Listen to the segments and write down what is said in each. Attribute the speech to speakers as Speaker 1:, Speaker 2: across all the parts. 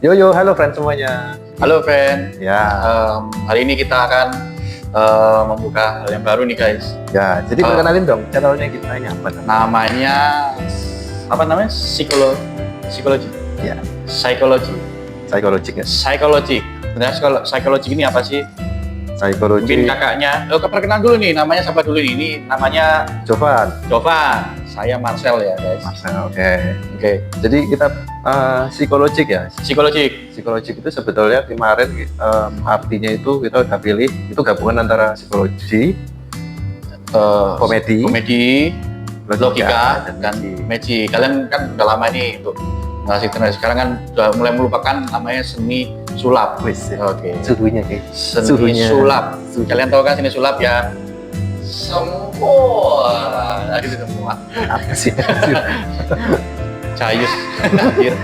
Speaker 1: Halo friend semuanya.
Speaker 2: Halo friend,
Speaker 1: Ya,
Speaker 2: hari ini kita akan membuka hal yang baru nih guys.
Speaker 1: ya. Jadi perkenalin dong channelnya kita ini apa?
Speaker 2: Namanya psikologi.
Speaker 1: Ya,
Speaker 2: Psikologi.
Speaker 1: psikologik ya.
Speaker 2: Psikologi. Sebenarnya psikologi ini apa sih?
Speaker 1: Psikologi.
Speaker 2: Mungkin kakaknya. Perkenalan dulu nih. Namanya siapa dulu nih? Ini namanya
Speaker 1: Jovan.
Speaker 2: Jovan. Saya Marcel ya guys.
Speaker 1: Marcel, oke.
Speaker 2: Oke.
Speaker 1: Jadi kita psikologik ya.
Speaker 2: Psikologi.
Speaker 1: Psikologik itu sebetulnya kemarin artinya itu kita udah pilih itu gabungan antara psikologi, komedi, logika dan magic. Kalian kan udah lama nih untuk ngasih generasi sekarang kan udah mulai melupakan namanya seni sulap. Oke. Suhunya kayak.
Speaker 2: Seni sulap. Kalian tahu kan seni sulap ya? Semua gitu semua.
Speaker 1: Apa sih?
Speaker 2: Cayus. Anjir.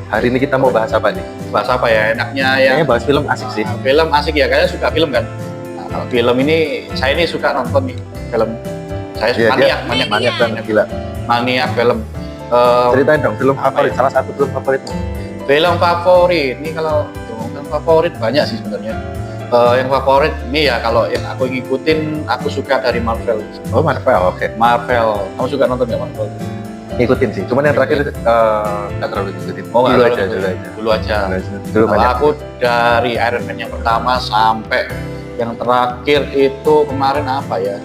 Speaker 1: Hari ini kita mau bahas apa nih?
Speaker 2: Bahas apa ya? Enaknya ya.
Speaker 1: Kayaknya bahas film asik sih.
Speaker 2: Film asik ya. Kalian suka film kan? Nah, kalau film ini saya ini suka nonton nih film. Saya
Speaker 1: Iya,
Speaker 2: maniak
Speaker 1: banget gila.
Speaker 2: Maniak film.
Speaker 1: Ceritain dong film favorit, salah satu film favoritmu.
Speaker 2: Film favorit ini kalau film favorit banyak sih sebenarnya. Yang favorit ini ya kalau yang aku ngikutin aku suka dari Marvel.
Speaker 1: Oh, Marvel, oke.
Speaker 2: Marvel. Kamu suka nonton nggak Marvel?
Speaker 1: Ngikutin sih, cuman yang terakhir nggak terlalu ngikutin.
Speaker 2: Oh,
Speaker 1: dulu
Speaker 2: nggak
Speaker 1: aja.
Speaker 2: Dulu aja.
Speaker 1: Dulu
Speaker 2: Kalau
Speaker 1: banyak.
Speaker 2: aku dari Iron Man yang pertama sampai yang terakhir itu kemarin apa ya?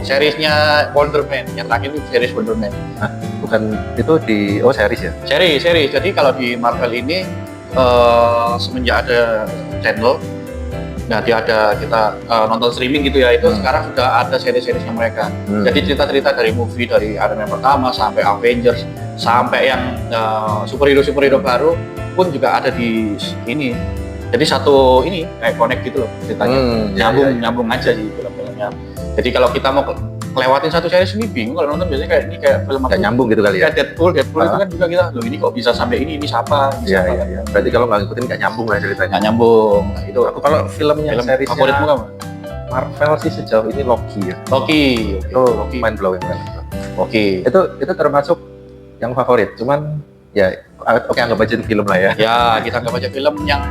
Speaker 2: Seriesnya Wonder Man. Yang terakhir itu series Wonder Man.
Speaker 1: Hah? Bukan itu di series ya?
Speaker 2: Series. Jadi kalau di Marvel ini semenjak ada channel, nah dia ada kita nonton streaming gitu ya, itu sekarang sudah ada seri-seriesnya mereka. Jadi cerita-cerita dari movie dari Iron Man pertama sampai Avengers sampai yang superhero baru pun juga ada di ini. Jadi satu ini kayak connect gitu loh ceritanya. Nyambung aja sih film-filmnya. Jadi kalau kita mau lewatin satu series ini bingung kalau nonton, biasanya kayak film
Speaker 1: Nggak nyambung gitu kali ya?
Speaker 2: Kayak Deadpool itu kan juga kita, loh ini kok bisa sampai ini siapa?
Speaker 1: Iya. Berarti kalau nggak ngikutin nggak nyambung lah ceritanya.
Speaker 2: Nggak nyambung. Nah, itu
Speaker 1: Aku kalau filmnya
Speaker 2: film
Speaker 1: seriesnya
Speaker 2: favoritmu kamu?
Speaker 1: Marvel sih sejauh ini Loki ya.
Speaker 2: Loki.
Speaker 1: Itu mind blowing kan.
Speaker 2: Loki.
Speaker 1: Itu termasuk yang favorit. Cuman ya oke, anggap aja film lah ya.
Speaker 2: Ya, kita nggak baca film yang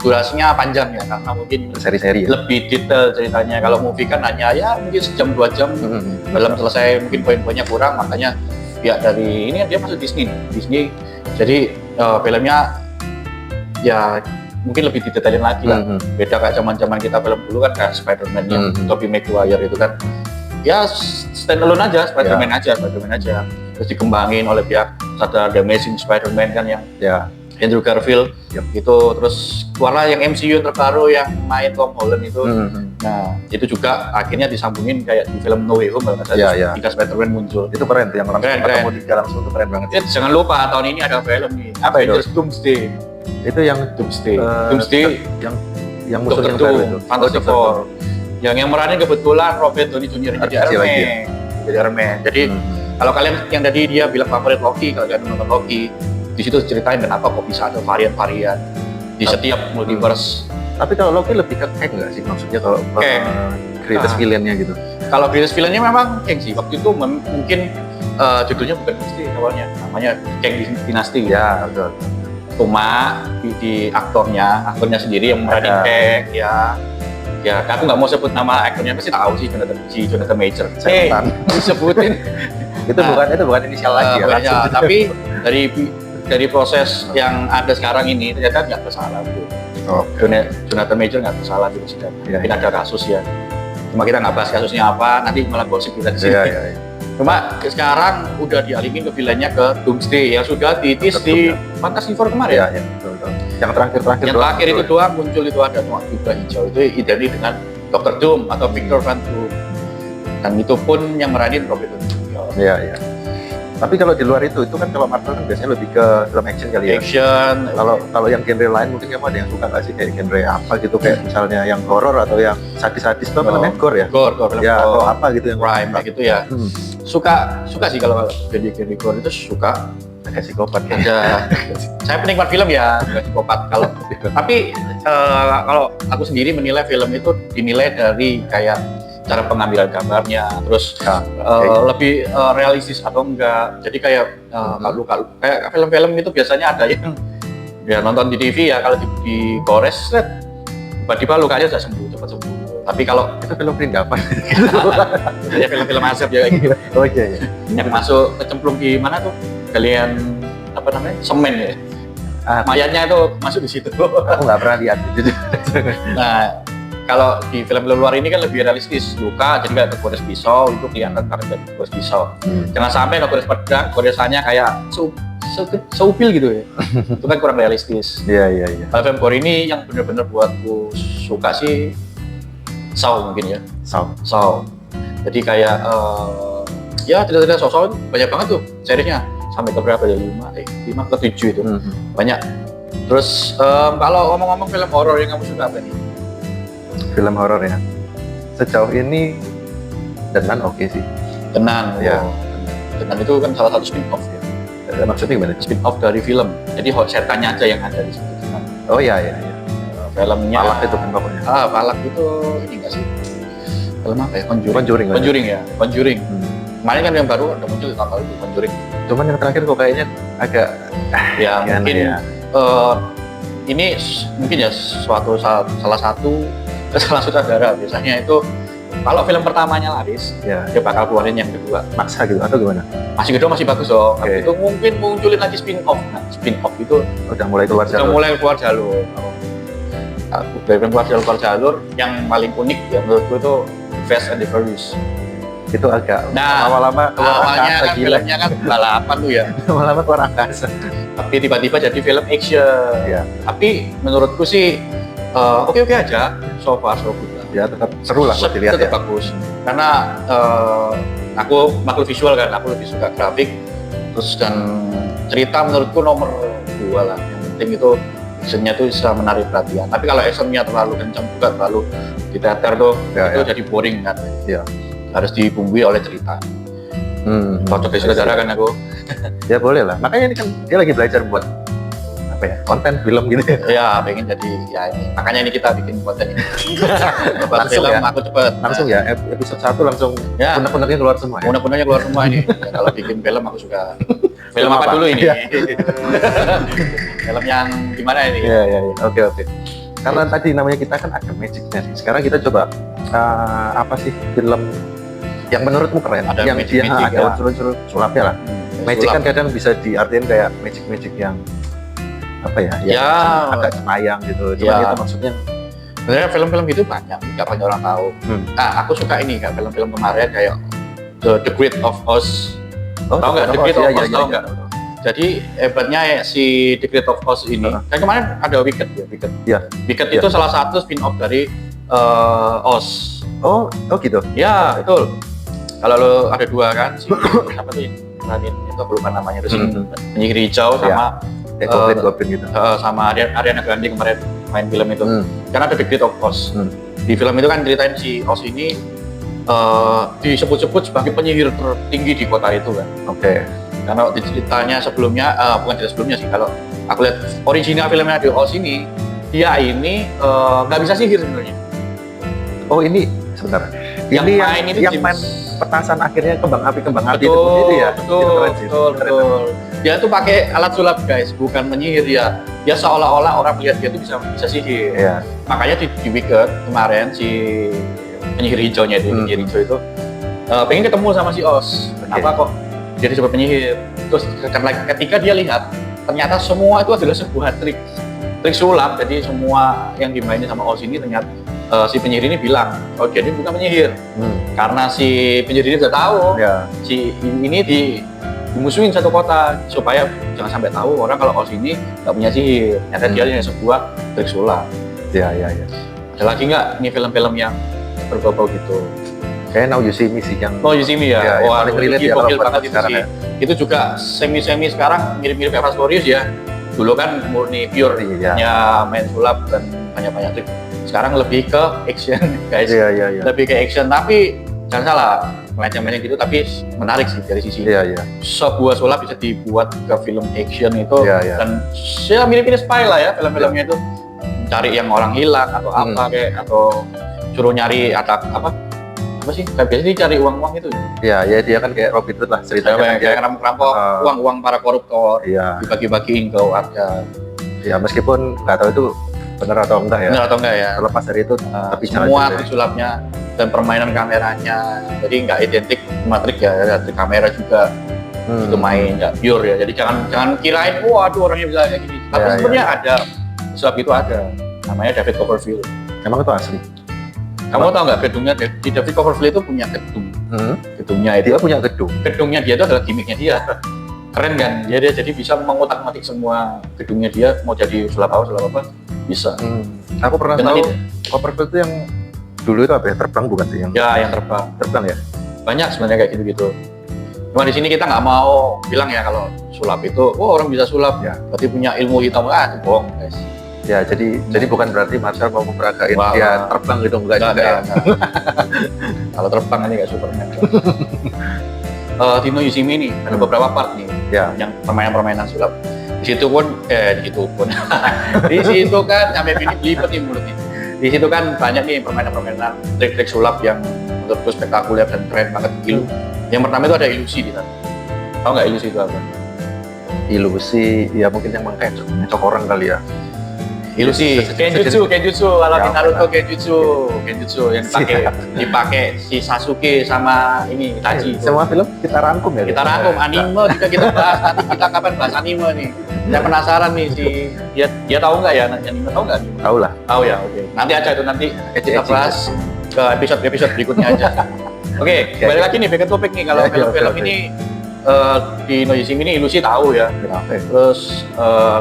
Speaker 2: durasinya panjang ya, karena mungkin
Speaker 1: Seri-seri ya.
Speaker 2: lebih detail ceritanya. Kalau movie kan hanya ya mungkin sejam 2 jam film selesai, mungkin poin-poinnya kurang, makanya ya dari ini dia masuk Disney. Jadi filmnya ya mungkin lebih didetailin lagi lah. Beda kayak zaman kita film dulu kan kayak Spider-Man yang Tobey Maguire itu kan ya stand alone aja, Spider-Man aja. Terus dikembangin oleh pihak sutradara The Amazing Spider-Man kan yang Andrew Garfield itu, terus keluarlah yang MCU terbaru yang main Tom Holland itu. Nah itu juga akhirnya disambungin kayak di film No Way Home kalau nggak salah, jika Spider-Man muncul.
Speaker 1: Itu keren tuh, yang langsung ketemu di langsung itu keren banget.
Speaker 2: Jangan lupa tahun ini ada film nih, Avengers Doomsday.
Speaker 1: Itu yang
Speaker 2: Doomsday
Speaker 1: yang musuh yang baru itu,
Speaker 2: Fantastic Four. Yang meranin kebetulan Robert Downey Jr. jadi Iron Man. Jadi kalau kalian yang tadi dia bilang favorit Loki, kalau kalian nonton Loki, di situ ceritain kenapa kok bisa ada varian-varian di setiap multiverse.
Speaker 1: Tapi kalau Loki lebih ke Kang nggak sih, maksudnya kalau greatest villain-nya gitu?
Speaker 2: Kalau greatest villain-nya memang Kang sih. Waktu itu mungkin judulnya bukan Dynasty awalnya, namanya Kang Dynasty.
Speaker 1: Ya, betul.
Speaker 2: Cuma di aktornya sendiri yang meranin Kang ya aku nggak mau sebut nama aktornya, pasti tahu sih, Jonathan Major. Disebutin. itu bukan inisial lagi ya. Tapi dari proses yang ada sekarang ini ternyata nggak bersalah tuh. Jonathan Major nggak bersalah di persidangan. Mungkin ada kasus ya. Cuma kita nggak bahas kasusnya apa, nanti malah gosip kita di sini. Cuma sekarang udah dialihin ke villainnya ke Doomsday yang sudah ditis di Fantastic Four kemarin.
Speaker 1: Iya, betul. Yang terakhir
Speaker 2: itu doang muncul, itu ada cuma juga hijau, itu identik dengan Dr. Doom atau Victor Van Doom. Dan itu pun yang meranin Robert Downey Jr.
Speaker 1: Iya. Tapi kalau di luar itu kan kalau Marvel kan biasanya lebih ke film action kali ya.
Speaker 2: Action.
Speaker 1: Kalau yang genre lain mungkin kamu ada yang suka nggak sih, kayak genre apa gitu, kayak misalnya yang horor atau yang sadis-sadis itu apa namanya, gore ya?
Speaker 2: Gore
Speaker 1: ya, atau apa gitu yang
Speaker 2: crime kayak gitu ya. Suka sih kalau genre gore itu suka.
Speaker 1: Kayak psikopat
Speaker 2: ya. Saya penikmat film ya, bukan psikopat. Tapi kalau aku sendiri menilai film itu dinilai dari kayak cara pengambilan gambarnya, terus lebih realistis atau enggak. Jadi kayak kayak film-film itu biasanya ada yang ya nonton di TV ya, kalau di gores tiba-tiba lukanya sudah cepat sembuh. Tapi kalau
Speaker 1: itu film perindapan
Speaker 2: ya film-film asap ya gitu.
Speaker 1: Oh iya.
Speaker 2: Yang masuk kecemplung di mana tuh? Galian apa namanya? Semen ya. Mayatnya itu masuk di situ.
Speaker 1: Aku nggak pernah lihat gitu.
Speaker 2: Nah, kalau di film-film luar ini kan lebih realistis, luka jadi kayak kegores pisau itu kelihatan karena kegores pisau. Jangan sampai kegores pedang, goresannya kayak seupil gitu ya. Itu kan kurang realistis.
Speaker 1: Iya.
Speaker 2: Kalau film gore ini yang benar-benar buatku suka sih Saw mungkin ya. Saw. Jadi kayak ya tidak Saw banyak banget tuh seriesnya. Sampai ke berapa ya? 5 ke 7 itu. Banyak. Terus kalau ngomong-ngomong film horor yang kamu suka apa nih?
Speaker 1: Film horor ya. Sejauh ini The Nun oke sih.
Speaker 2: The Nun.
Speaker 1: Ya.
Speaker 2: The Nun itu kan salah satu spin-off ya.
Speaker 1: Maksudnya gimana?
Speaker 2: Spin-off dari film. Jadi setannya aja yang ada di situ.
Speaker 1: Oh iya.
Speaker 2: Filmnya
Speaker 1: Palak itu kan pokoknya.
Speaker 2: Palak itu ini enggak sih? Film apa ya?
Speaker 1: Conjuring
Speaker 2: ya. Conjuring. Kemarin kan yang baru udah muncul tahun lalu itu Conjuring.
Speaker 1: Cuman yang terakhir kok kayaknya agak
Speaker 2: ya mungkin
Speaker 1: ya.
Speaker 2: Ini mungkin ya salah satu kesalahan sutradara. Biasanya itu kalau film pertamanya laris, dia bakal keluarin yang kedua.
Speaker 1: Maksa gitu atau gimana?
Speaker 2: Masih kedua masih bagus dong. Itu mungkin munculin lagi spin-off. Nah, spin-off itu
Speaker 1: udah mulai keluar
Speaker 2: jalur. Dari keluar jalur yang paling unik ya menurutku itu Fast and the Furious.
Speaker 1: Itu agak
Speaker 2: lama-lama awalnya kan gila. Filmnya kan balapan tuh ya.
Speaker 1: Lama-lama keluar angkasa.
Speaker 2: Tapi tiba-tiba jadi film action.
Speaker 1: Ya.
Speaker 2: Tapi menurutku sih oke aja. So far so good lah.
Speaker 1: Ya tetap seru lah buat dilihat
Speaker 2: tetap bagus. Karena aku makhluk visual kan, aku lebih suka grafik. Terus dan cerita menurutku nomor 2 lah. Yang penting itu actionnya tuh bisa menarik perhatian. Tapi kalau actionnya terlalu kencang juga, terlalu di teater tuh itu jadi boring kan.
Speaker 1: Iya.
Speaker 2: Harus dibumbui oleh cerita. Cocok di saudara kan aku.
Speaker 1: Ya boleh lah. Makanya ini kan dia lagi belajar buat apa ya, konten film gitu ya.
Speaker 2: Ya pengen jadi ya ini. Makanya ini kita bikin konten ini. Buat
Speaker 1: Langsung
Speaker 2: film
Speaker 1: ya?
Speaker 2: aku cepet.
Speaker 1: Langsung ya episode 1 langsung unek-uneknya keluar semua ya.
Speaker 2: Unek-uneknya keluar semua ini. Ya, kalau bikin film aku suka. Film apa dulu ini? Film yang gimana ini?
Speaker 1: Iya. Oke. Karena tadi namanya kita kan ada magicnya sih. Sekarang kita coba apa sih film yang menurutmu keren?
Speaker 2: Ada
Speaker 1: yang
Speaker 2: magic
Speaker 1: dia ada
Speaker 2: ya.
Speaker 1: unsur-unsur sulapnya lah. Magic kan kadang bisa diartikan kayak magic yang apa ya? Yang agak semayang gitu. Cuma itu maksudnya.
Speaker 2: Sebenarnya film-film gitu banyak, nggak banyak orang tahu. Aku suka ini kayak film-film kemarin kayak The Great of Oz. Tahu nggak The Great of Oz? Tahu nggak? Jadi hebatnya si The Great of Oz ini, kan kemarin ada Wicked ya, Wicked.
Speaker 1: Iya.
Speaker 2: Wicked itu salah satu spin-off dari Oz.
Speaker 1: Oh gitu.
Speaker 2: Ya betul. Kalau lo ada 2 kan, si apa tuh yang tadi itu aku lupa namanya, terus penyihir hijau sama
Speaker 1: Goblin gitu.
Speaker 2: Sama Ariana Grande kemarin main film itu. Karena ada The Great of Oz. Di film itu kan ceritain si Oz ini disebut-sebut sebagai penyihir tertinggi di kota itu kan.
Speaker 1: Oke.
Speaker 2: Karena ceritanya sebelumnya, bukan cerita sebelumnya sih, kalau aku lihat original filmnya The Oz ini, dia ini nggak bisa sihir sebenarnya.
Speaker 1: Oh ini sebentar.
Speaker 2: Yang
Speaker 1: main petasan akhirnya kembang api
Speaker 2: betul,
Speaker 1: itu sendiri ya.
Speaker 2: Betul. Dia tuh pakai alat sulap guys, bukan menyihir ya. Dia seolah-olah orang melihat dia tuh bisa sihir.
Speaker 1: Iya.
Speaker 2: Makanya di Wicked kemarin si penyihir hijaunya itu, penyihir hijau itu pengen ketemu sama si Oz. Kenapa kok dia disebut penyihir? Terus ketika dia lihat ternyata semua itu adalah sebuah trik sulap. Jadi semua yang dimainin sama Oz ini ternyata si penyihir ini bilang, oh dia ini bukan penyihir. Karena si penyihir ini sudah tahu si ini dimusuhin satu kota supaya jangan sampai tahu orang kalau Oz ini nggak punya sihir. Ternyata dia hanya sebuah trik sulap.
Speaker 1: Iya.
Speaker 2: Ada lagi nggak ini film-film yang berbau gitu?
Speaker 1: Kayak Now You See Me sih yang
Speaker 2: Now You See Me ya.
Speaker 1: Oh, paling relate ya
Speaker 2: gokil banget itu
Speaker 1: sekarang
Speaker 2: sih.
Speaker 1: ya.
Speaker 2: Itu juga semi sekarang mirip-mirip kayak Fast Furious ya. Dulu kan murni pure ya main sulap dan banyak trik. Sekarang lebih ke action guys.
Speaker 1: Iya.
Speaker 2: Lebih ke action tapi jangan salah, melenceng-melenceng gitu tapi menarik sih dari sisi.
Speaker 1: Iya.
Speaker 2: Sebuah sulap bisa dibuat ke film action itu dan ya mirip-mirip spy lah ya film-filmnya itu. Cari yang orang hilang atau apa kayak atau suruh nyari apa sih? Kayak biasanya dia cari uang itu.
Speaker 1: Ya dia kan kayak Robin Hood lah ceritanya.
Speaker 2: Kayak ngerampok uang para koruptor.
Speaker 1: Iya.
Speaker 2: Dibagi-bagiin ke warga.
Speaker 1: Ya meskipun nggak tahu itu benar atau enggak ya.
Speaker 2: Benar atau enggak ya.
Speaker 1: Terlepas dari itu, tapi
Speaker 2: semua sulapnya dan permainan kameranya, jadi nggak identik sama trik ya, ada trik kamera juga. Itu main nggak pure ya. Jadi jangan kirain, waduh orangnya bisa kayak gini. Tapi sebenarnya ada sulap itu ada. Namanya David Copperfield.
Speaker 1: Emang itu asli?
Speaker 2: Kamu tahu nggak gedungnya di David Copperfield itu punya gedung. Gedungnya itu.
Speaker 1: Dia punya gedung.
Speaker 2: Gedungnya dia itu adalah gimmicknya dia. Keren kan? Dia jadi bisa mengutak-atik semua gedungnya dia, mau jadi sulap apa bisa.
Speaker 1: Aku pernah tahu Copperfield itu yang dulu itu apa ya? Terbang bukan sih?
Speaker 2: Yang terbang.
Speaker 1: Terbang ya?
Speaker 2: Banyak sebenarnya kayak gitu-gitu. Cuma di sini kita nggak mau bilang ya kalau sulap itu, orang bisa sulap ya, berarti punya ilmu hitam, itu bohong guys.
Speaker 1: Ya jadi bukan berarti Marcel mau memperagain dia terbang gitu, enggak juga ya.
Speaker 2: Kalau terbang ini kayak Superman. Di No You See Me ini ada beberapa part nih, yang permainan sulap. Di situ pun di situ kan sampai ini belibet nih mulutnya. Di situ kan banyak nih permainan trik-trik sulap yang menurutku spektakuler dan keren banget. Yang pertama itu ada ilusi di sana. Tahu nggak ilusi itu apa?
Speaker 1: Ilusi ya mungkin yang mengecok orang kali ya.
Speaker 2: Ilusi, Kenjutsu kalau di Naruto Kenjutsu yang dipakai si Sasuke sama ini Itachi.
Speaker 1: Semua film kita rangkum ya.
Speaker 2: Kita rangkum anime juga kita bahas, nanti kita kapan bahas anime nih. Saya penasaran nih dia tahu nggak ya anime, tahu nggak?
Speaker 1: Tahu lah.
Speaker 2: Tahu ya, oke. Nanti aja itu nanti kita bahas ke episode berikutnya aja. Oke, kembali lagi nih back to topic nih, kalau film-film ini di No You See Me ini ilusi tahu ya. Terus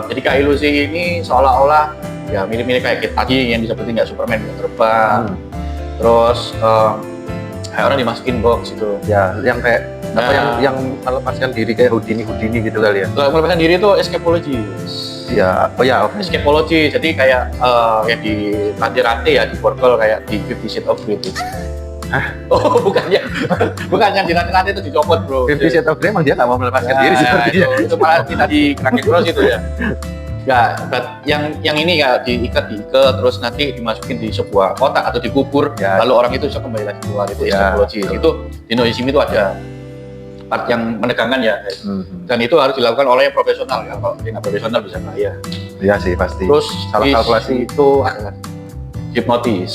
Speaker 2: jadi kayak ilusi ini seolah-olah ya mirip-mirip kayak tadi yang disebutin nggak Superman bisa terbang. Terus kayak orang dimasukin box itu. Ya, yang kayak yang melepaskan diri kayak Houdini gitu kali ya. Melepaskan diri itu escapology.
Speaker 1: Ya,
Speaker 2: escapology. Jadi kayak yang di rantai-rantai ya, di borgol kayak di 50 Shades of Grey itu.
Speaker 1: Hah?
Speaker 2: Oh, bukan yang di rantai itu dicopot, bro.
Speaker 1: 50 Shades of Grey emang dia nggak mau melepaskan diri sepertinya.
Speaker 2: Itu malah kita di Kraken Cross itu ya. Ya, yang ini ya diikat terus nanti dimasukin di sebuah kotak atau dikubur, lalu orang itu bisa kembali lagi keluar, itu escapology. Itu di No You See Me itu ada part yang menegangkan ya, dan itu harus dilakukan oleh yang profesional ya. Kalau tidak profesional bisa bahaya.
Speaker 1: Iya sih pasti.
Speaker 2: Terus
Speaker 1: salah kalkulasi
Speaker 2: itu adalah hipnotis.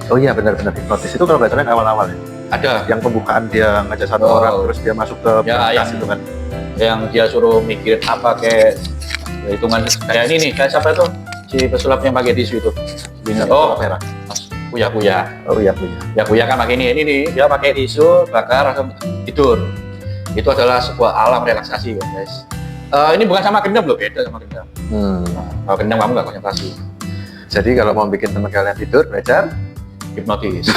Speaker 1: Oh iya benar-benar hipnotis itu kalau nggak salah yang awal-awal ya.
Speaker 2: Ada.
Speaker 1: Yang pembukaan dia ngajak satu orang terus dia masuk ke
Speaker 2: yang
Speaker 1: itu kan.
Speaker 2: Yang dia suruh mikirin apa kayak hitungan kayak ini nih, kayak siapa itu si pesulap yang pakai tisu itu.
Speaker 1: Merah.
Speaker 2: Kuya.
Speaker 1: Oh iya.
Speaker 2: Ya Kuya kan pakai ini nih, dia pakai tisu bakar langsung tidur. Itu adalah sebuah alam relaksasi guys. Ini bukan sama gendam loh, beda sama gendam. Kalau gendam kamu nggak konsentrasi.
Speaker 1: Jadi kalau mau bikin teman kalian tidur, belajar
Speaker 2: hipnotis.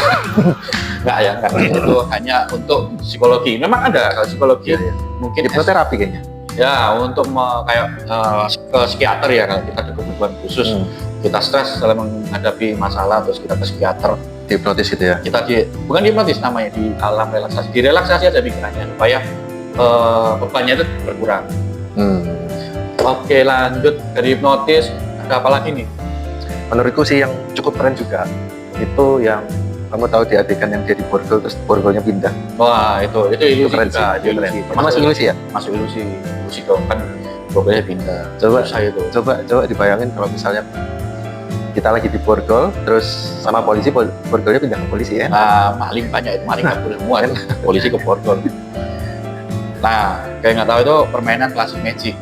Speaker 2: Enggak, itu hanya untuk psikologi. Memang ada kalau psikologi, mungkin
Speaker 1: hipnoterapi kayaknya.
Speaker 2: Ya, untuk kayak ke psikiater ya, kalau kita ada kebutuhan khusus, kita stres dalam menghadapi masalah, terus kita ke psikiater.
Speaker 1: Hipnotis gitu ya?
Speaker 2: Bukan hipnotis namanya, di alam relaksasi. Di relaksasi aja pikirannya supaya bebannya itu berkurang. Oke, lanjut dari hipnotis, ada apa lagi nih?
Speaker 1: Menurutku sih yang cukup keren juga itu yang kamu tahu di adegan yang dia di borgol terus borgolnya pindah.
Speaker 2: Wah, itu ilusi
Speaker 1: keren sih. Masuk ilusi ya?
Speaker 2: Masuk ilusi dong, kan borgolnya pindah.
Speaker 1: Coba dibayangin kalau misalnya kita lagi di borgol terus sama polisi, borgolnya pindah ke polisi ya.
Speaker 2: Maling banyak itu, maling kabur semua kan. Polisi ke borgol. Nah, kayak nggak tahu itu permainan klasik magic.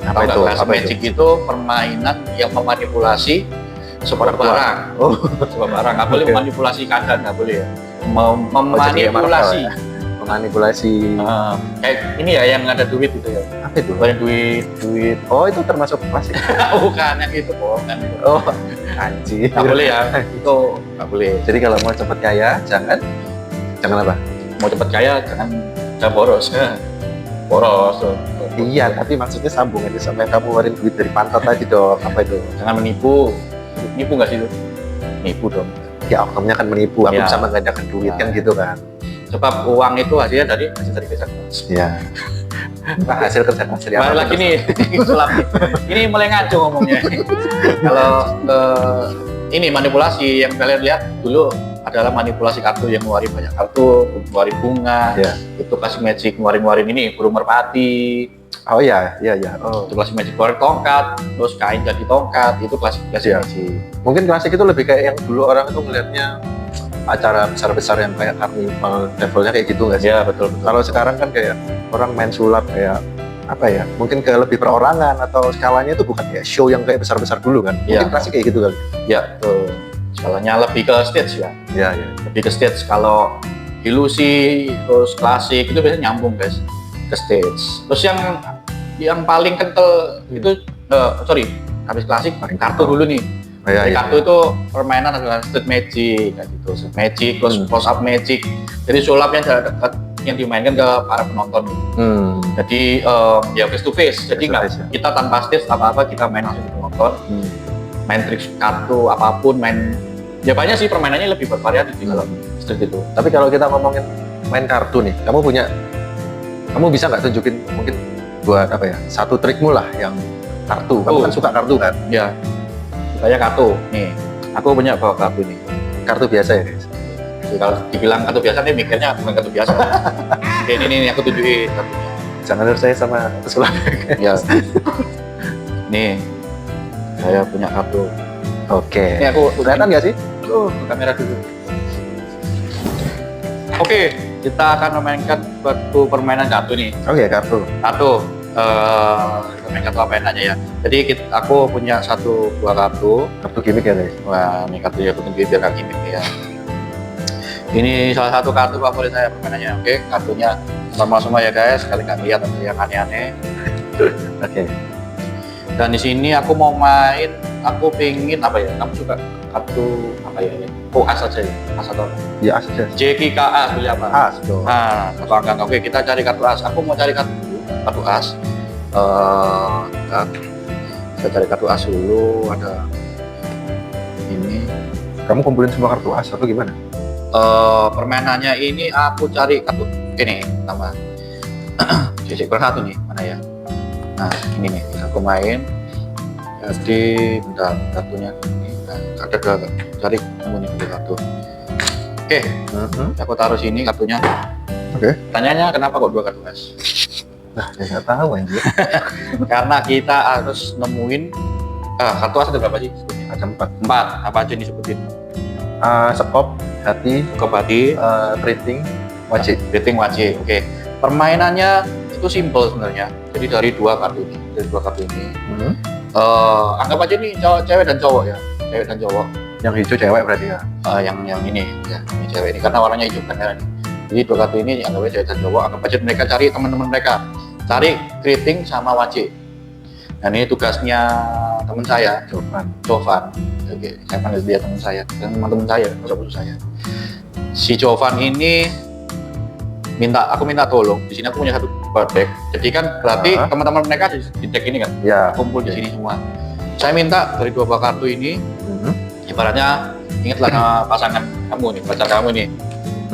Speaker 1: Apa itu?
Speaker 2: Klasik magic itu permainan yang memanipulasi sebuah barang. Sebuah barang nggak boleh memanipulasi keadaan, nggak boleh ya. Memanipulasi. Kayak ini ya yang ada duit itu ya.
Speaker 1: Apa itu?
Speaker 2: Banyak duit.
Speaker 1: Oh, itu termasuk plastik.
Speaker 2: Bukan yang itu, bohongan.
Speaker 1: Oh, anjir.
Speaker 2: Nggak boleh ya. Itu nggak boleh.
Speaker 1: Jadi kalau mau cepet kaya, jangan apa?
Speaker 2: Mau cepet kaya jangan boros. Boros.
Speaker 1: Iya, tapi maksudnya sambung aja sampai kamu ngeluarin duit dari pantat tadi dong. Apa itu?
Speaker 2: Jangan menipu. Nipu nggak sih itu? Nipu dong.
Speaker 1: Ya, oknumnya kan menipu. Aku bisa menggandakan duit kan gitu kan.
Speaker 2: Sebab uang itu hasil dari kerja keras.
Speaker 1: Iya. Hasil kerja keras.
Speaker 2: Balik lagi nih, sulap. Ini mulai ngaco ngomongnya. Kalau ini manipulasi yang kalian lihat dulu adalah manipulasi kartu yang ngeluarin banyak kartu, ngeluarin bunga, itu kasih magic ngeluarin ini burung merpati.
Speaker 1: Oh iya. Oh.
Speaker 2: Itu klasik magic keluarin tongkat, terus kain jadi tongkat, itu klasik magic.
Speaker 1: Mungkin klasik itu lebih kayak yang dulu orang itu melihatnya acara besar-besar yang kayak carnival levelnya kayak gitu nggak sih?
Speaker 2: Ya betul.
Speaker 1: Kalau sekarang kan kayak orang main sulap kayak apa ya? Mungkin ke lebih perorangan atau skalanya itu bukan kayak show yang kayak besar-besar dulu kan? Mungkin klasik kayak gitu kali.
Speaker 2: Ya, tuh. Skalanya lebih ke stage ya.
Speaker 1: Iya.
Speaker 2: Lebih ke stage. Kalau ilusi terus klasik itu biasanya nyambung guys ke stage. Terus yang paling kental itu habis klasik kartu dulu nih. Kartu itu permainan adalah street magic kayak gitu. Street magic terus close up magic. Jadi sulap yang jarak dekat yang dimainkan ke para penonton. Jadi ya face to face. Jadi kita tanpa stage apa-apa kita main langsung ke penonton. Main trik kartu apapun, main ya banyak sih permainannya lebih bervariatif sih kalau street itu.
Speaker 1: Tapi kalau kita ngomongin main kartu nih, kamu bisa nggak tunjukin mungkin buat apa ya, satu trikmu lah yang kartu. Kamu kan suka kartu kan?
Speaker 2: Ya, saya kartu nih, aku punya bawa kartu nih.
Speaker 1: Kartu biasa ya guys?
Speaker 2: Jadi kalau dibilang kartu biasa nih mikirnya bukan kartu biasa. Oke, ini aku tunjukin kartunya.
Speaker 1: Jangan percaya sama pesulap.
Speaker 2: Ya. Nih, saya punya kartu.
Speaker 1: Oke.
Speaker 2: Ini aku
Speaker 1: kelihatan nggak sih?
Speaker 2: Kamera dulu. Oke, kita akan memainkan suatu permainan kartu nih.
Speaker 1: Oke, kartu.
Speaker 2: Main kartu apa enaknya ya. Jadi aku punya buah kartu.
Speaker 1: Kartu gimmick ya guys?
Speaker 2: Wah, ini kartu ya biar nggak gimmick ya. Ini salah satu kartu favorit saya permainannya. Oke, kartunya normal semua ya guys. Kalian nggak lihat ada yang aneh-aneh.
Speaker 1: Oke.
Speaker 2: Dan di sini aku mau main. Aku pengen apa ya? Kamu suka kartu apa ya? Oh, as aja ya. As atau apa?
Speaker 1: Ya as aja.
Speaker 2: JKKA pilih apa?
Speaker 1: As dong.
Speaker 2: Nah, kartu angka. Oke, kita cari kartu as. Aku mau cari kartu as. Saya cari kartu as dulu. Ada ini.
Speaker 1: Kamu kumpulin semua kartu as atau gimana?
Speaker 2: Permainannya ini aku cari kartu ini sama sisi persatu nih, mana ya? Nah, ini nih aku main. Jadi bentar, kartunya ini ada cari kamu nih kartu. Oke, aku taruh sini kartunya.
Speaker 1: Oke.
Speaker 2: Tanyanya kenapa kok 2 kartu as?
Speaker 1: Nah, saya nggak tahu anjir.
Speaker 2: Karena kita harus nemuin kartu as ada berapa sih?
Speaker 1: Ada 4.
Speaker 2: 4. Apa aja nih sebutin?
Speaker 1: Sekop, hati,
Speaker 2: Kebadi,
Speaker 1: rating, wajib.
Speaker 2: rating wajib. Oke. Permainannya itu simple sebenarnya. Jadi dari 2 kartu ini, anggap aja nih cewek dan cowok ya. Cewek dan cowok.
Speaker 1: Yang hijau cewek berarti ya?
Speaker 2: Yang ini ya, ini cewek ini karena warnanya hijau kan ya. Jadi 2 kartu ini anggap aja cewek dan cowok. Anggap aja mereka cari teman-teman mereka. Cari rating sama wajib. Dan ini tugasnya teman saya, Jovan. Oke, saya panggil dia teman saya, teman-teman saya, musuh saya. Si Jovan ini aku minta tolong. Di sini aku punya satu deck. Jadi kan berarti teman-teman mereka di deck ini kan, kumpul di sini semua. Saya minta dari 2 buah kartu ini, ibaratnya ingatlah sama pasangan kamu nih, pacar kamu nih,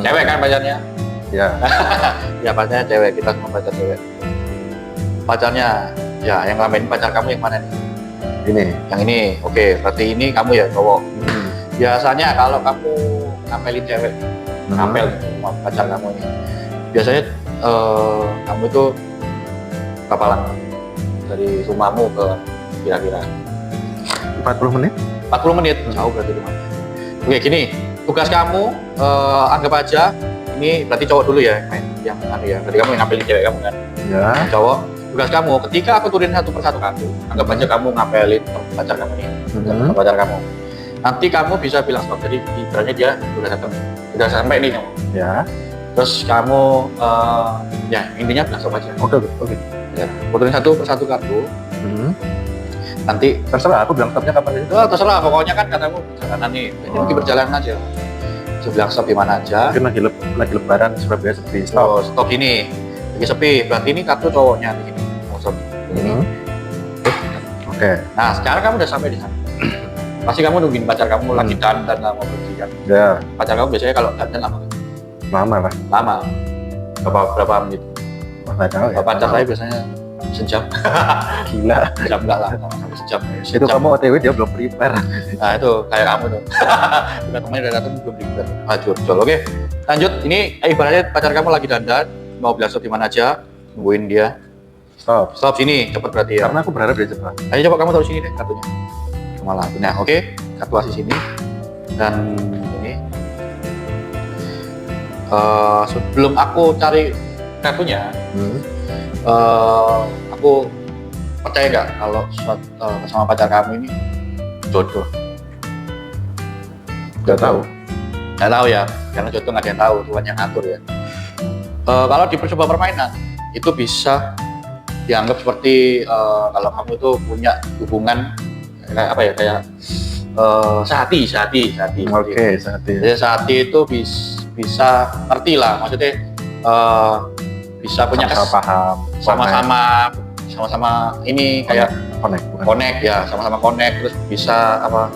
Speaker 2: cewek kan pacarnya?
Speaker 1: Ya.
Speaker 2: Ya pacarnya cewek, kita semua pacar cewek. Pacarnya, ya yang ngelamin pacar kamu yang mana nih?
Speaker 1: Ini.
Speaker 2: Yang ini, oke. Berarti ini kamu ya cowok. Biasanya kalau kamu ngapelin cewek, ngapel sama pacar kamu nih, biasanya kamu itu kapalan dari rumahmu ke kira-kira
Speaker 1: 40 menit?
Speaker 2: 40 menit, jauh berarti rumahnya. Oke, gini, tugas kamu anggap aja ini berarti cowok dulu ya yang ya. Berarti kamu yang ngapelin cewek kamu kan?
Speaker 1: Ya.
Speaker 2: Cowok. Tugas kamu, ketika aku turunin satu persatu kartu, anggap aja kamu ngapelin pacar kamu nih, pacar kamu. Nanti kamu bisa bilang stop, jadi ibaratnya dia udah sampai nih kamu.
Speaker 1: Ya.
Speaker 2: Terus kamu, ya intinya bilang stop aja.
Speaker 1: Oke.
Speaker 2: Ya, turunin satu persatu kartu. Nanti
Speaker 1: terserah aku bilang stopnya kapan itu.
Speaker 2: Terserah, pokoknya kan katamu perjalanan nih, jadi mungkin berjalan aja. Saya bilang stop di mana aja.
Speaker 1: Mungkin lagi lebaran Surabaya sepi.
Speaker 2: Stop ini. Lagi sepi, berarti ini kartu cowoknya di sini. Ini.
Speaker 1: Oke.
Speaker 2: Nah, sekarang kamu udah sampai di sana. Pasti kamu nungguin pacar kamu lagi dandan lah mau pergi kan.
Speaker 1: Ya.
Speaker 2: Pacar kamu biasanya kalau dandan lama.
Speaker 1: Lama lah.
Speaker 2: Lama. Berapa menit?
Speaker 1: Nggak tahu ya.
Speaker 2: Pacar saya biasanya sejam.
Speaker 3: Gila.
Speaker 2: Sejam enggak lah, nggak sampai sejam.
Speaker 3: Itu kamu OTW dia belum prepare.
Speaker 2: Nah itu kayak kamu tuh. Udah temannya udah datang belum prepare. Jol. Oke. Lanjut, ini ibaratnya pacar kamu lagi dandan, mau beli stop di mana aja, nungguin dia. Stop sini, cepet berarti ya.
Speaker 3: Karena aku berharap dia cepat.
Speaker 2: Ayo coba kamu taruh sini deh kartunya. Malah. Nah, oke. Kartu asis sini. Dan ini. Sebelum aku cari kartunya, aku percaya nggak kalau sama pacar kamu ini jodoh?
Speaker 3: Nggak tahu.
Speaker 2: Nggak tahu ya, karena jodoh nggak ada yang tahu, Tuhan yang ngatur ya. Kalau di sebuah permainan itu bisa dianggap seperti kalau kamu itu punya hubungan kayak apa ya, kayak sehati.
Speaker 3: Oke, sehati.
Speaker 2: Jadi sehati itu bisa ngerti lah, maksudnya bisa punya
Speaker 3: paham,
Speaker 2: sama-sama ini kayak connect ya, sama-sama connect, terus bisa apa,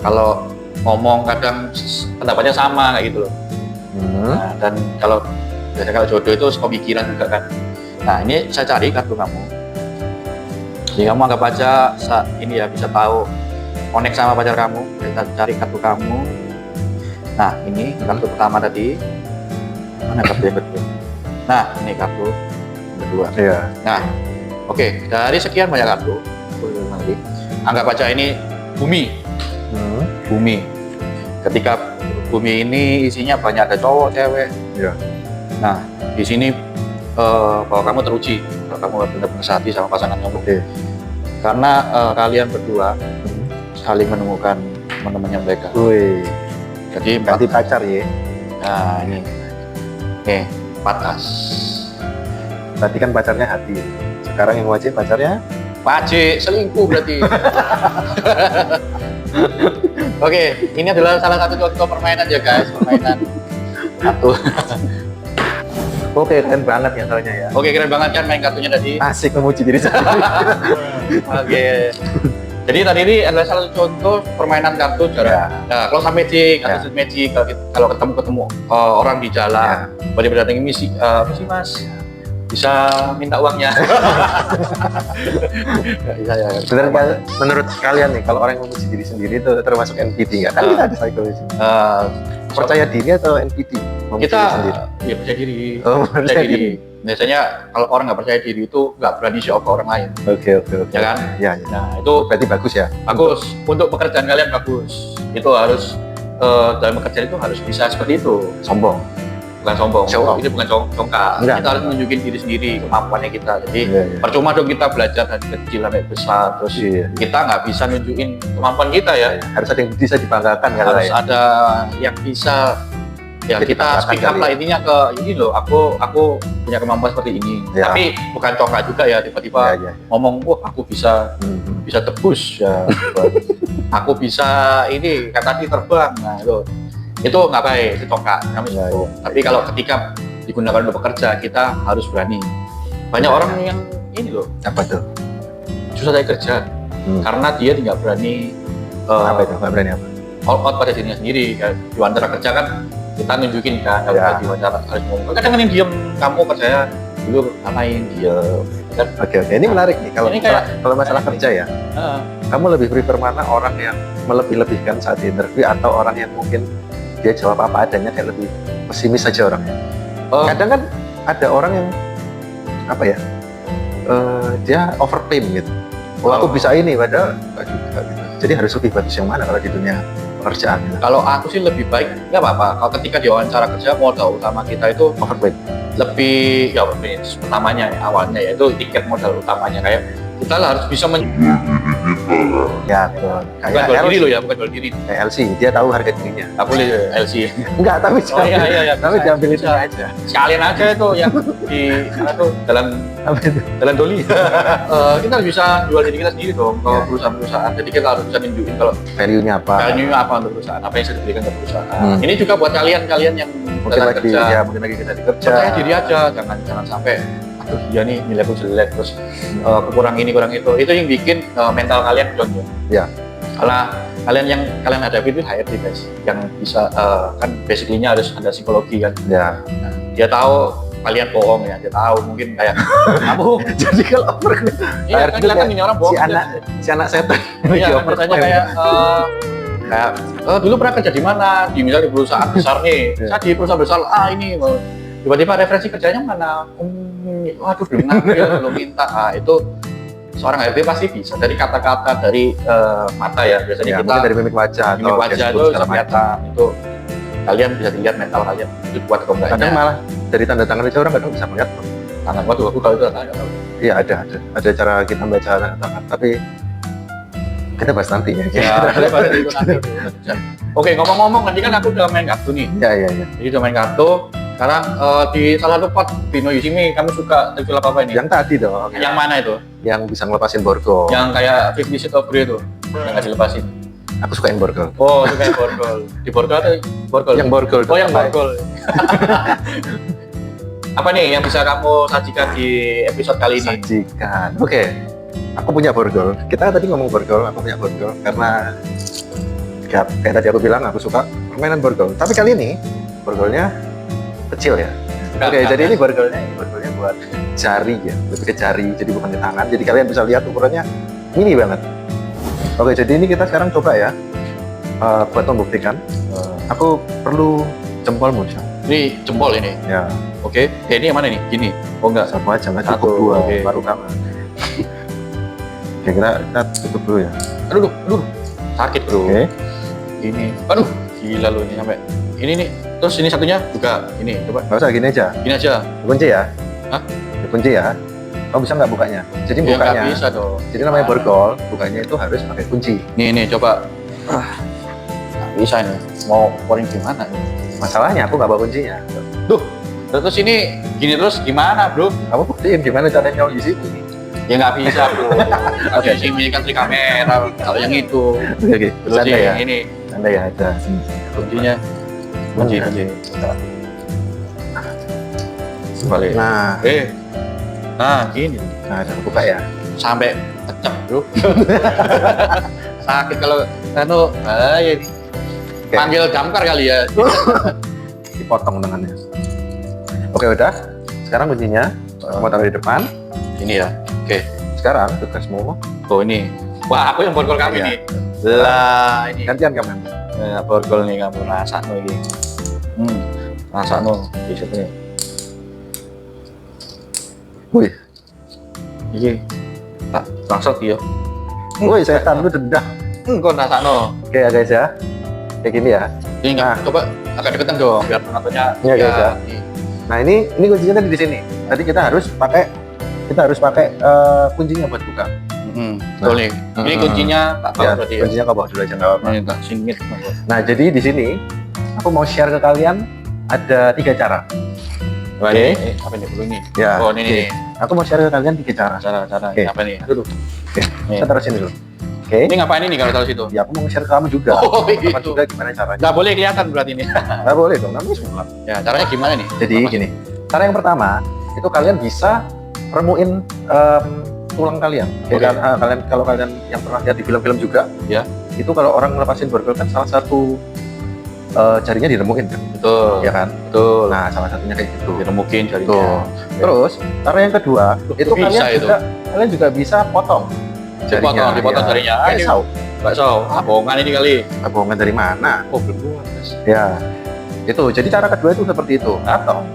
Speaker 2: kalau ngomong kadang pendapatnya sama kayak gitu loh. Nah, dan biasanya kalau jodoh itu pemikiran juga kan. Nah ini saya cari kartu kamu, jadi kamu anggap aja ini ya, bisa tahu connect sama pacar kamu. Kita cari kartu kamu. Nah ini kartu pertama tadi, mana kartu yang kedua? Nah ini kartu kedua.
Speaker 3: Iya.
Speaker 2: Nah oke, dari sekian banyak kartu, anggap aja ini bumi. Bumi. Ketika bumi ini isinya banyak, ada cowok, cewek.
Speaker 3: Iya.
Speaker 2: Nah di sini bahwa kamu teruji, bahwa kamu benar-benar sehati sama pasangan kamu. Karena kalian berdua saling menemukan teman-temannya mereka.
Speaker 3: Wih.
Speaker 2: Jadi
Speaker 3: Ganti pacar ya.
Speaker 2: Nah ini, 4 as.
Speaker 3: Tadi kan pacarnya hati. Sekarang yang wajib pacarnya
Speaker 2: Pacik, selingkuh berarti. Oke, ini adalah salah satu contoh permainan ya guys, permainan kartu.
Speaker 3: Oke, keren banget ya soalnya ya.
Speaker 2: Oke, keren banget kan main kartunya tadi.
Speaker 3: Asik memuji diri sendiri.
Speaker 2: Oke. Jadi tadi ini adalah salah satu contoh permainan kartu jarak. Nah, kalau sama magic, atau magic, kalau ketemu orang di jalan, pada datang misi, misi mas, bisa minta uangnya. Bisa ya.
Speaker 3: Bener kan? Menurut kalian nih, kalau orang yang memuji diri sendiri itu termasuk NPD nggak? Kan kita ada psikologi. Percaya diri atau NPD?
Speaker 2: Kita
Speaker 3: sendiri.
Speaker 2: Ya percaya diri.
Speaker 3: Oh, percaya diri.
Speaker 2: Biasanya kalau orang nggak percaya diri itu nggak berani show off ke orang lain.
Speaker 3: Oke.
Speaker 2: Ya kan?
Speaker 3: Ya.
Speaker 2: Nah itu
Speaker 3: Berarti bagus ya?
Speaker 2: bagus. Untuk pekerjaan kalian bagus. Itu harus dalam pekerjaan itu harus bisa seperti itu.
Speaker 3: Sombong.
Speaker 2: Bukan sombong.
Speaker 3: Show off.
Speaker 2: Ini bukan congkak.
Speaker 3: Enggak.
Speaker 2: Kita harus nunjukin diri sendiri, kemampuannya kita. Jadi
Speaker 3: Iya.
Speaker 2: percuma dong kita belajar dari kecil sampai besar, terus kita nggak bisa nunjukin kemampuan kita ya.
Speaker 3: Harus ada yang bisa dibanggakan kan?
Speaker 2: Harus ada yang bisa ya
Speaker 3: Jadi
Speaker 2: kita
Speaker 3: banggakan
Speaker 2: speak up
Speaker 3: kali
Speaker 2: lah,
Speaker 3: ya.
Speaker 2: intinya ke ini loh, aku punya kemampuan seperti ini.
Speaker 3: Ya.
Speaker 2: Tapi bukan congkak juga ya, tiba-tiba
Speaker 3: Ya.
Speaker 2: ngomong wah aku bisa tebus ya. Aku bisa ini kan tadi terbang. Nah itu nggak baik, itu congkak namanya.
Speaker 3: Ya.
Speaker 2: Tapi kalau ketika digunakan untuk bekerja, kita harus berani. Banyak orang yang ini loh,
Speaker 3: Apa tuh?
Speaker 2: susah cari kerja karena dia tidak berani
Speaker 3: Apa itu? Nggak berani apa?
Speaker 2: all out pada dirinya sendiri. Kayak di wawancara kerja kan kita nunjukin kan, kalau
Speaker 3: Ya.
Speaker 2: di wawancara harus ngomong. Kadang kan yang diem, kamu percaya dulu ngapain diem kan.
Speaker 3: Oke. Ini menarik nih. Kalau
Speaker 2: Ini kayak-
Speaker 3: kalau masalah kerja ya, kamu lebih prefer mana, orang yang melebih-lebihkan saat di interview atau orang yang mungkin dia jawab apa adanya, kayak lebih pesimis saja orangnya? Kadang kan ada orang yang apa ya, dia overclaim gitu. Oh, aku bisa ini, padahal nggak juga gitu. Jadi harus lebih bagus yang mana kalau di dunia pekerjaan gitu?
Speaker 2: Kalau aku sih lebih baik nggak apa-apa. Kalau ketika di wawancara kerja, modal utama kita itu
Speaker 3: Overclaim.
Speaker 2: lebih ya pertamanya ya, awalnya ya itu tiket modal utamanya, kayak kita harus bisa
Speaker 3: Ya, betul.
Speaker 2: bukan
Speaker 3: Kayak
Speaker 2: jual diri
Speaker 3: LC,
Speaker 2: loh ya, bukan jual diri.
Speaker 3: kayak LC, dia tahu harga dirinya.
Speaker 2: Nggak boleh LC.
Speaker 3: Enggak, tapi
Speaker 2: Oh iya,
Speaker 3: tapi
Speaker 2: bisa,
Speaker 3: diambil itu
Speaker 2: bisa.
Speaker 3: aja.
Speaker 2: Sekalian aja itu yang di sana tuh
Speaker 3: Apa itu?
Speaker 2: jalan doli. Kita harus bisa jual diri kita sendiri dong ke
Speaker 3: Ya.
Speaker 2: perusahaan-perusahaan. Jadi kita harus bisa nunjukin kalau
Speaker 3: Value-nya apa?
Speaker 2: value apa untuk perusahaan, apa yang bisa diberikan ke perusahaan.
Speaker 3: Hmm.
Speaker 2: Ini juga buat kalian yang
Speaker 3: Mungkin
Speaker 2: datang
Speaker 3: lagi
Speaker 2: kerja.
Speaker 3: ya, mungkin lagi kita di kerja.
Speaker 2: Percaya diri aja, jangan sampai aduh dia nih nilaiku jelek terus kurang ini kurang itu yang bikin mental kalian down
Speaker 3: Ya.
Speaker 2: Karena kalian hadapi itu HRD guys, yang bisa kan basically-nya harus ada psikologi kan.
Speaker 3: Ya.
Speaker 2: Nah, dia tahu kalian bohong ya, dia tahu mungkin kayak kamu.
Speaker 3: Jadi kalau overclaim,
Speaker 2: Iya kan kelihatan ini orang bohong.
Speaker 3: si anak setan.
Speaker 2: Iya, katanya kayak dulu pernah kerja di mana? Di misalnya di perusahaan besar nih.
Speaker 3: Iya.
Speaker 2: Saya di perusahaan besar, ini tiba-tiba referensi kerjanya mana? Waduh, belum ngambil, belum minta. Itu seorang HRD pasti bisa dari kata-kata, dari mata ya. Biasanya
Speaker 3: Ya,
Speaker 2: kita
Speaker 3: mungkin dari mimik wajah
Speaker 2: mimik wajah itu kelihatan. Itu kalian bisa dilihat mental kalian itu kuat atau enggaknya.
Speaker 3: Kadang malah dari tanda tangan aja orang kadang bisa melihat.
Speaker 2: Tangan waduh, aku kalau itu nggak tahu.
Speaker 3: Iya ada cara kita membaca tanda tangan, tapi kita bahas nanti ya.
Speaker 2: Ya, pada itu nanti. Oke, ngomong-ngomong, nanti kan aku udah main kartu nih.
Speaker 3: Iya.
Speaker 2: Jadi udah main kartu. Sekarang di salah satu pot di No Yoshimi, kamu suka sulap apa ini?
Speaker 3: Yang tadi dong.
Speaker 2: Yang mana itu?
Speaker 3: Yang bisa ngelepasin borgol.
Speaker 2: Yang kayak 50 Shades of Grey itu, yang nggak dilepasin.
Speaker 3: Aku suka yang borgol.
Speaker 2: Oh, suka yang borgol. Di borgol atau borgol?
Speaker 3: Yang borgol.
Speaker 2: Oh, yang borgol. Apa nih yang bisa kamu sajikan di episode kali ini?
Speaker 3: Sajikan. Oke. Aku punya borgol. Kita tadi ngomong borgol, aku punya borgol karena kayak tadi aku bilang aku suka permainan borgol. Tapi kali ini borgolnya kecil ya. Oke, jadi ini borgolnya buat jari ya, lebih ke jari, jadi bukan di tangan. Jadi kalian bisa lihat ukurannya mini banget. Oke, jadi ini kita sekarang coba ya, buat membuktikan. Aku perlu jempolmu, Syah.
Speaker 2: Ini jempol ini.
Speaker 3: Ya,
Speaker 2: Oke. Ini yang mana nih? Gini. Oh enggak.
Speaker 3: satu aja, nggak
Speaker 2: Satu,
Speaker 3: cukup dua,
Speaker 2: oke.
Speaker 3: baru kamu. Oke, kita tutup dulu ya.
Speaker 2: Aduh. Sakit, Bro.
Speaker 3: Oke.
Speaker 2: Ini. Aduh, gila lu ini sampai. Ini nih. Terus ini satunya buka. Ini, coba.
Speaker 3: Nggak usah gini aja.
Speaker 2: Gini aja.
Speaker 3: Kunci ya.
Speaker 2: Hah?
Speaker 3: Kunci ya. Kamu bisa nggak bukanya? Jadi
Speaker 2: Ya nggak
Speaker 3: bukanya.
Speaker 2: bisa dong.
Speaker 3: Jadi namanya borgol, bukanya itu harus pakai kunci.
Speaker 2: Nih, coba. Nggak bisa nih. Mau pouring gimana nih?
Speaker 3: Masalahnya aku nggak bawa kuncinya.
Speaker 2: Duh, terus ini gini terus gimana, Bro?
Speaker 3: Kamu buktiin gimana caranya nyolong di sini?
Speaker 2: Ya nggak bisa, Bro. Ada sini kan tri kamera. Kalau yang itu.
Speaker 3: Oke,
Speaker 2: Terus
Speaker 3: santai ya.
Speaker 2: ini
Speaker 3: Santai ya, ada.
Speaker 2: kuncinya. Kunci. Balik.
Speaker 3: Nah,
Speaker 2: Nah, gini.
Speaker 3: nah ada buka ya.
Speaker 2: Sampai kecap, Bro. Sakit kalau bahaya nih.
Speaker 3: Oke.
Speaker 2: Panggil damkar kali ya.
Speaker 3: Dipotong tangannya. Oke, udah. Sekarang kuncinya kamu taruh di depan.
Speaker 2: Ini ya. Oke.
Speaker 3: Sekarang tugasmu
Speaker 2: Oh ini. Wah, aku yang borgol kami
Speaker 3: Iya.
Speaker 2: nih. Lah, ini.
Speaker 3: gantian kamu.
Speaker 2: Borgol nih kamu rasa ini. Rasa di situ nih.
Speaker 3: Wih,
Speaker 2: Iki. Tak langsung dia.
Speaker 3: wih setan lu dendam.
Speaker 2: Kok rasa
Speaker 3: Oke ya guys ya. Kayak gini ya.
Speaker 2: Ini enggak. Coba agak deketan dong biar penontonnya.
Speaker 3: Iya, guys, ya.
Speaker 2: Nih.
Speaker 3: Nah ini kuncinya tadi di sini. Tadi kita harus pakai kuncinya buat buka.
Speaker 2: Betul nih. Ini kuncinya tak tahu
Speaker 3: Ya,
Speaker 2: berarti ya.
Speaker 3: kuncinya kau bawa dulu aja nggak apa-apa.
Speaker 2: Ini tak singit.
Speaker 3: Nah jadi di sini aku mau share ke kalian ada 3 cara.
Speaker 2: Wah,
Speaker 3: Oke.
Speaker 2: ini apa nih dulu nih?
Speaker 3: Ya.
Speaker 2: Oh, ini
Speaker 3: oke.
Speaker 2: nih.
Speaker 3: Aku mau share ke kalian 3 cara.
Speaker 2: Cara
Speaker 3: Oke.
Speaker 2: apa nih? Aduh.
Speaker 3: Oke.
Speaker 2: Nih.
Speaker 3: Kita taruh sini dulu. Oke.
Speaker 2: Ini ngapain ini kalau taruh situ?
Speaker 3: Ya aku mau share ke kamu juga.
Speaker 2: Oh,
Speaker 3: Kamu
Speaker 2: gitu.
Speaker 3: juga gimana caranya?
Speaker 2: Nggak boleh kelihatan berarti ini.
Speaker 3: Nggak boleh dong. Namanya sulap.
Speaker 2: Ya, caranya gimana nih?
Speaker 3: Jadi
Speaker 2: Apa?
Speaker 3: gini. Cara yang pertama itu kalian bisa remuin tulang kalian.
Speaker 2: Oke.
Speaker 3: Kalian kalau kalian yang pernah lihat di film-film juga,
Speaker 2: Ya.
Speaker 3: Itu kalau orang ngelepasin borgol kan salah satu jarinya diremuin kan,
Speaker 2: Betul.
Speaker 3: ya kan?
Speaker 2: Betul.
Speaker 3: Nah, salah satunya kayak gitu.
Speaker 2: Diremukin
Speaker 3: Tuh.
Speaker 2: jarinya.
Speaker 3: Terus, cara yang kedua, itu
Speaker 2: bisa
Speaker 3: kalian juga bisa potong jarinya.
Speaker 2: Dipotong
Speaker 3: ya.
Speaker 2: jarinya.
Speaker 3: Kayak
Speaker 2: Ini
Speaker 3: saus.
Speaker 2: bakso. Bohongan ini kali.
Speaker 3: Bohongan dari mana?
Speaker 2: Oh, belum buat, Mas.
Speaker 3: Ya, itu. Jadi cara kedua itu seperti itu. Atau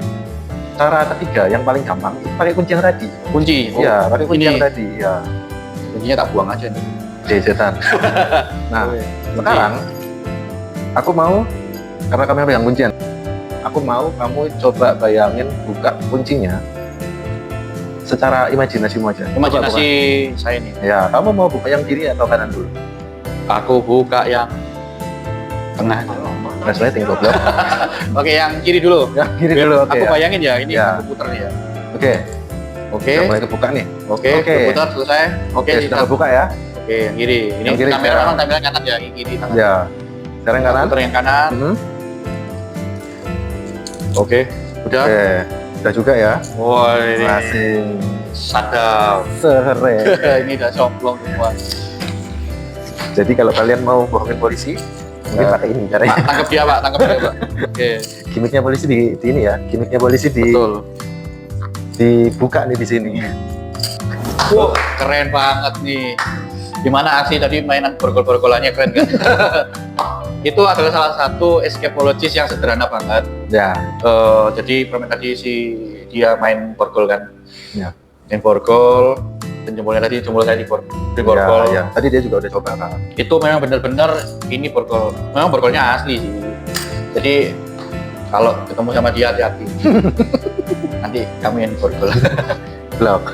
Speaker 3: cara ketiga yang paling gampang itu pakai kunci yang tadi.
Speaker 2: Kunci.
Speaker 3: Iya, pakai kunci
Speaker 2: ini.
Speaker 3: yang tadi. Ya,
Speaker 2: Kuncinya tak buang aja nih.
Speaker 3: setan. Nah, sekarang aku mau, karena kami pegang kuncian, aku mau kamu coba bayangin buka kuncinya secara imajinasimu aja. Coba
Speaker 2: Imajinasi saya nih.
Speaker 3: buka. Ya, kamu mau buka yang kiri atau kanan dulu?
Speaker 2: Aku buka yang tengah.
Speaker 3: Resleting goblok.
Speaker 2: Oke, yang kiri dulu.
Speaker 3: Yang kiri
Speaker 2: Biar
Speaker 3: dulu, oke.
Speaker 2: Aku
Speaker 3: Ya.
Speaker 2: bayangin ya, ini
Speaker 3: Ya.
Speaker 2: aku puter nih ya.
Speaker 3: Oke,
Speaker 2: Oke.
Speaker 3: udah mulai kebuka nih.
Speaker 2: Oke,
Speaker 3: Oke.
Speaker 2: putar selesai. Oke,
Speaker 3: Oke, sudah kebuka ya?
Speaker 2: Oke, yang kiri. Ini
Speaker 3: Yang kiri
Speaker 2: kamera
Speaker 3: sekarang.
Speaker 2: memang tampilan kanan ya, yang kiri tangan.
Speaker 3: Ya. Sekarang kanan.
Speaker 2: Putar yang kanan.
Speaker 3: Mhm.
Speaker 2: Oke, udah.
Speaker 3: Oke, udah juga ya.
Speaker 2: Wah, ini
Speaker 3: Masih
Speaker 2: sadap.
Speaker 3: sere.
Speaker 2: Ini udah somplong semua.
Speaker 3: Jadi kalau kalian mau bohongin polisi, mungkin
Speaker 2: Ya.
Speaker 3: pakai ini caranya.
Speaker 2: Tangkap dia, Pak. Tangkap dia, Pak. Oke,
Speaker 3: Gimiknya polisi di ini ya. Gimiknya polisi di
Speaker 2: betul.
Speaker 3: dibuka nih di sini.
Speaker 2: Wow, keren banget nih. Gimana aksi tadi mainan borgol-borgolannya keren kan? Itu adalah salah satu escapologist yang sederhana banget.
Speaker 3: Ya.
Speaker 2: Jadi permen tadi dia main borgol kan?
Speaker 3: Ya.
Speaker 2: Main borgol, dan jempolnya tadi jempol saya di borgol.
Speaker 3: Ya. Tadi dia juga udah coba kan.
Speaker 2: Itu memang benar-benar ini borgol. Memang borgolnya asli sih. Jadi kalau ketemu sama dia hati-hati. Nanti kamu yang borgol.
Speaker 3: Blok.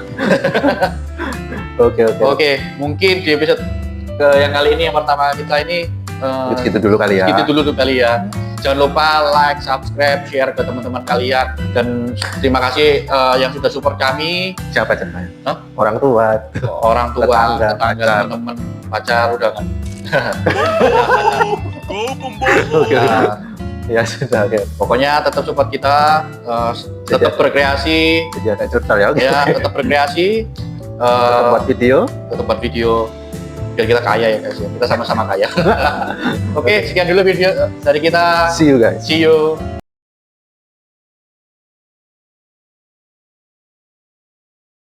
Speaker 3: Oke.
Speaker 2: Mungkin di episode yang kali ini yang pertama kita ini
Speaker 3: Gitu dulu kali ya.
Speaker 2: Gitu dulu kali ya. Jangan lupa like, subscribe, share ke teman-teman kalian, dan terima kasih yang sudah support kami.
Speaker 3: Siapa contohnya?
Speaker 2: Hah?
Speaker 3: Orang tua.
Speaker 2: Orang tua,
Speaker 3: Tetangga,
Speaker 2: tetangga,
Speaker 3: pacar.
Speaker 2: teman-teman, pacar udah kan.
Speaker 3: Oke.
Speaker 2: Nah,
Speaker 3: Ya sudah. Oke.
Speaker 2: pokoknya tetap support kita, tetap berkreasi,
Speaker 3: Jadi ada curcol ya. Oke.
Speaker 2: ya tetap berkreasi,
Speaker 3: Tetap buat video.
Speaker 2: tetap buat video biar kita kaya ya guys ya. Kita sama-sama kaya. Oke, sekian dulu video dari kita.
Speaker 3: See you guys.
Speaker 2: See you.